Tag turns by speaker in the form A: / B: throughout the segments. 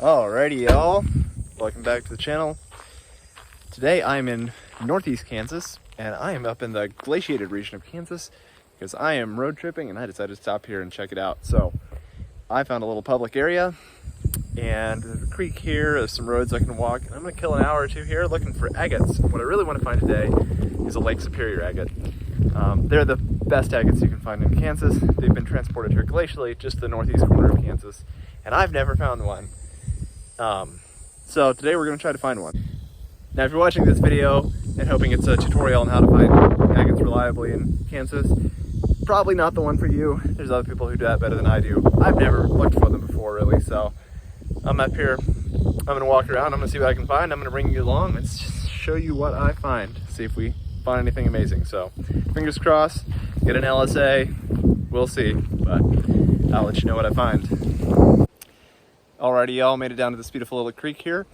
A: Alrighty, y'all. Welcome back to the channel. Today I'm in northeast Kansas, and I am up in the glaciated region of Kansas because I am road tripping and I decided to stop here and check it out. So I found a little public area, and there's a creek here, there's some roads I can walk, and I'm going to kill an hour or two here looking for agates. What I really want to find today is a Lake Superior agate. They're the best agates you can find in Kansas. They've been transported here glacially, just the northeast corner of Kansas, and I've never found one. So today we're going to try to find one. Now if you're watching this video and hoping it's a tutorial on how to find agates reliably in Kansas, probably not the one for you. There's other people who do that better than I do. I've never looked for them before really, so I'm up here, I'm going to walk around, I'm going to see what I can find, I'm going to bring you along and show you what I find, see if we find anything amazing. So fingers crossed, get an LSA, we'll see, but I'll let you know what I find. Alrighty, y'all, made it down to this beautiful little creek here,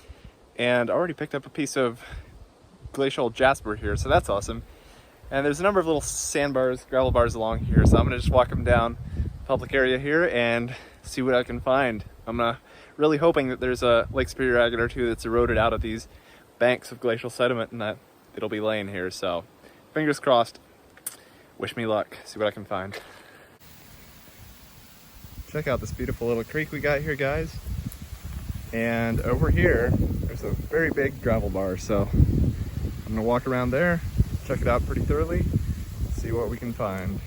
A: and already picked up a piece of glacial jasper here, so that's awesome. And there's a number of little sandbars, gravel bars along here, so I'm gonna just walk them down the public area here and see what I can find. I'm really hoping that there's a Lake Superior agate or two that's eroded out of these banks of glacial sediment and that it'll be laying here, so fingers crossed. Wish me luck, see what I can find. Check out this beautiful little creek we got here, guys. And over here, there's a very big gravel bar, so I'm gonna walk around there, check it out pretty thoroughly, see what we can find.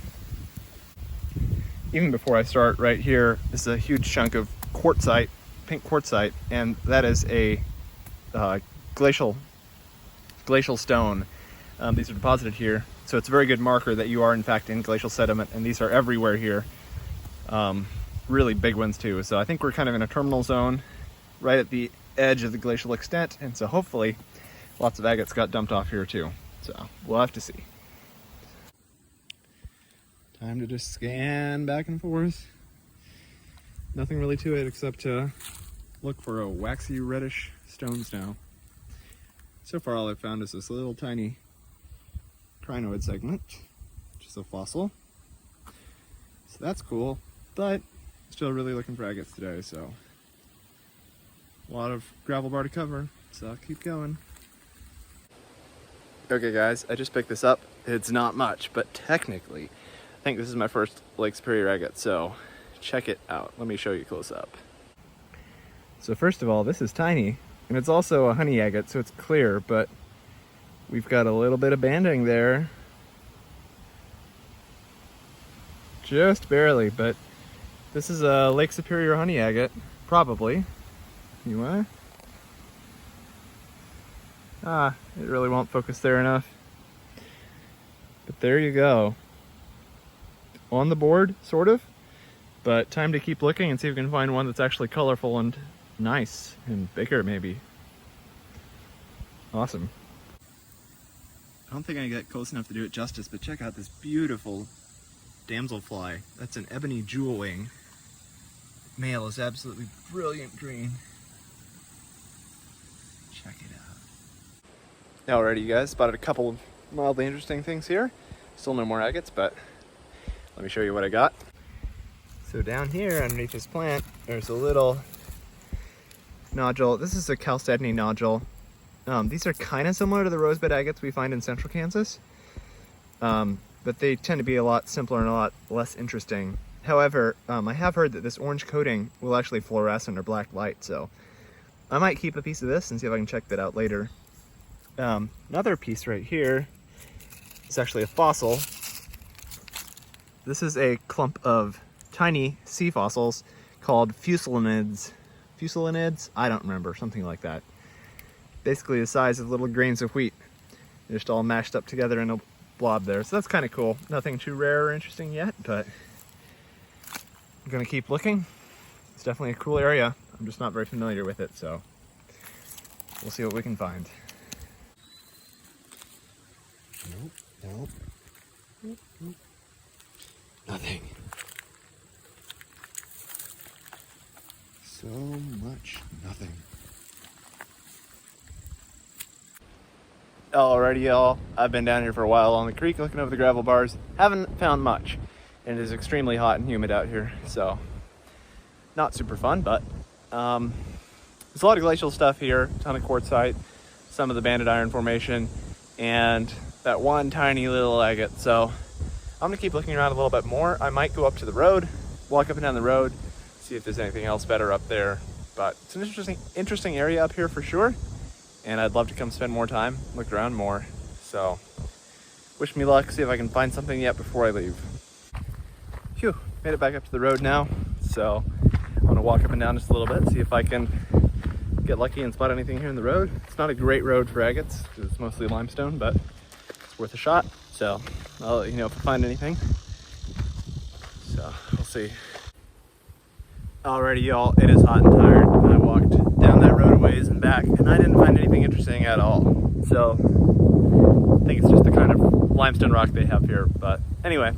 A: Even before I start, right here is a huge chunk of quartzite, pink quartzite, and that is a glacial stone. These are deposited here, so it's a very good marker that you are in fact in glacial sediment, and these are everywhere here. Really big ones too, so I think we're kind of in a terminal zone right at the edge of the glacial extent, and so hopefully lots of agates got dumped off here too, so we'll have to see. Time to just scan back and forth. Nothing really to it except to look for a waxy reddish stones now. So far all I've found is this little tiny crinoid segment, which is a fossil, so that's cool, but still really looking for agates today, so a lot of gravel bar to cover, so I'll keep going. Okay guys, I just picked this up. It's not much, but technically I think this is my first Lake Superior agate, so check it out. Let me show you close up. So first of all, this is tiny, and it's also a honey agate, so it's clear, but we've got a little bit of banding there. Just barely, but this is a Lake Superior honey agate, probably. Anyway. It really won't focus there enough. But there you go. On the board, sort of. But time to keep looking and see if we can find one that's actually colorful and nice and bigger, maybe. Awesome. I don't think I get close enough to do it justice, but check out this beautiful damselfly. That's an ebony jewel wing. Male is absolutely brilliant green. Check it out. Alrighty, you guys, spotted a couple of mildly interesting things here. Still no more agates, but let me show you what I got. So down here underneath this plant, there's a little nodule. This is a chalcedony nodule. These are kind of similar to the rosebud agates we find in central Kansas, but they tend to be a lot simpler and a lot less interesting. However, I have heard that this orange coating will actually fluoresce under black light, so I might keep a piece of this and see if I can check that out later. Another piece right here is actually a fossil. This is a clump of tiny sea fossils called fusulinids. Fusulinids? I don't remember, something like that. Basically the size of little grains of wheat. They're just all mashed up together in a blob there, so that's kind of cool. Nothing too rare or interesting yet, but I'm gonna keep looking. It's definitely a cool area. I'm just not very familiar with it, so we'll see what we can find. Nope. Nothing. So much nothing. Alrighty, y'all. I've been down here for a while along the creek looking over the gravel bars. Haven't found much. And it is extremely hot and humid out here, so not super fun, but there's a lot of glacial stuff here, ton of quartzite, some of the banded iron formation, and that one tiny little agate. So I'm gonna keep looking around a little bit more. I might go up to the road, walk up and down the road, see if there's anything else better up there. But it's an interesting area up here for sure, and I'd love to come spend more time, look around more. So wish me luck, see if I can find something yet before I leave. Phew, made it back up to the road now. So I'm gonna walk up and down just a little bit, see if I can get lucky and spot anything here in the road. It's not a great road for agates because it's mostly limestone, but it's worth a shot. So I'll let you know if I find anything. So we'll see. Alrighty, y'all, it is hot and tired. I walked down that road a ways and back, and I didn't find anything interesting at all. So I think it's just the kind of limestone rock they have here. But anyway,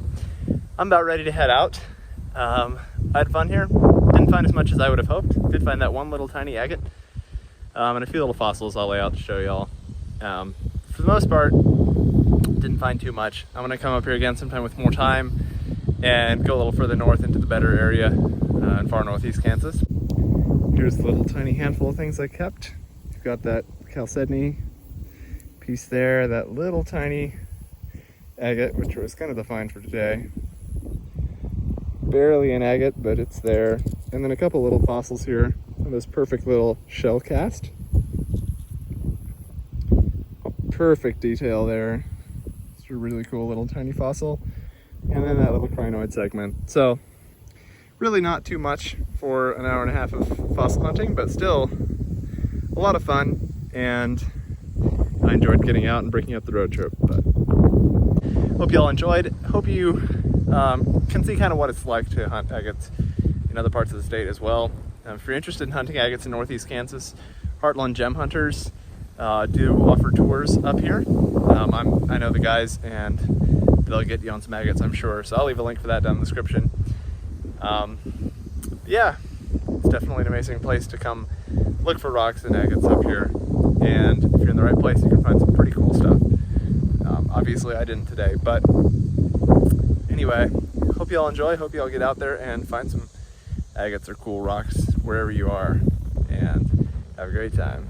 A: I'm about ready to head out. I had fun here. Didn't find as much as I would have hoped. Did find that one little tiny agate, and a few little fossils I'll lay out to show y'all. For the most part, didn't find too much. I'm gonna come up here again sometime with more time and go a little further north into the better area in far northeast Kansas. Here's the little tiny handful of things I kept. You've got that chalcedony piece there, that little tiny agate, which was kind of the find for today. Barely an agate, but it's there. And then a couple little fossils here. And this perfect little shell cast. Perfect detail there. It's a really cool little tiny fossil. And then that little crinoid segment. So really not too much for an hour and a half of fossil hunting, but still a lot of fun. And I enjoyed getting out and breaking up the road trip. But hope y'all enjoyed. Hope you can see kind of what it's like to hunt agates in other parts of the state as well. If you're interested in hunting agates in northeast Kansas, Heartland Gem Hunters do offer tours up here. I know the guys, and they'll get you on some agates, I'm sure. So I'll leave a link for that down in the description. Yeah, it's definitely an amazing place to come look for rocks and agates up here. And if you're in the right place, you can find some pretty cool stuff. Obviously, I didn't today, but anyway, hope you all enjoy. Hope you all get out there and find some agates or cool rocks wherever you are, and have a great time.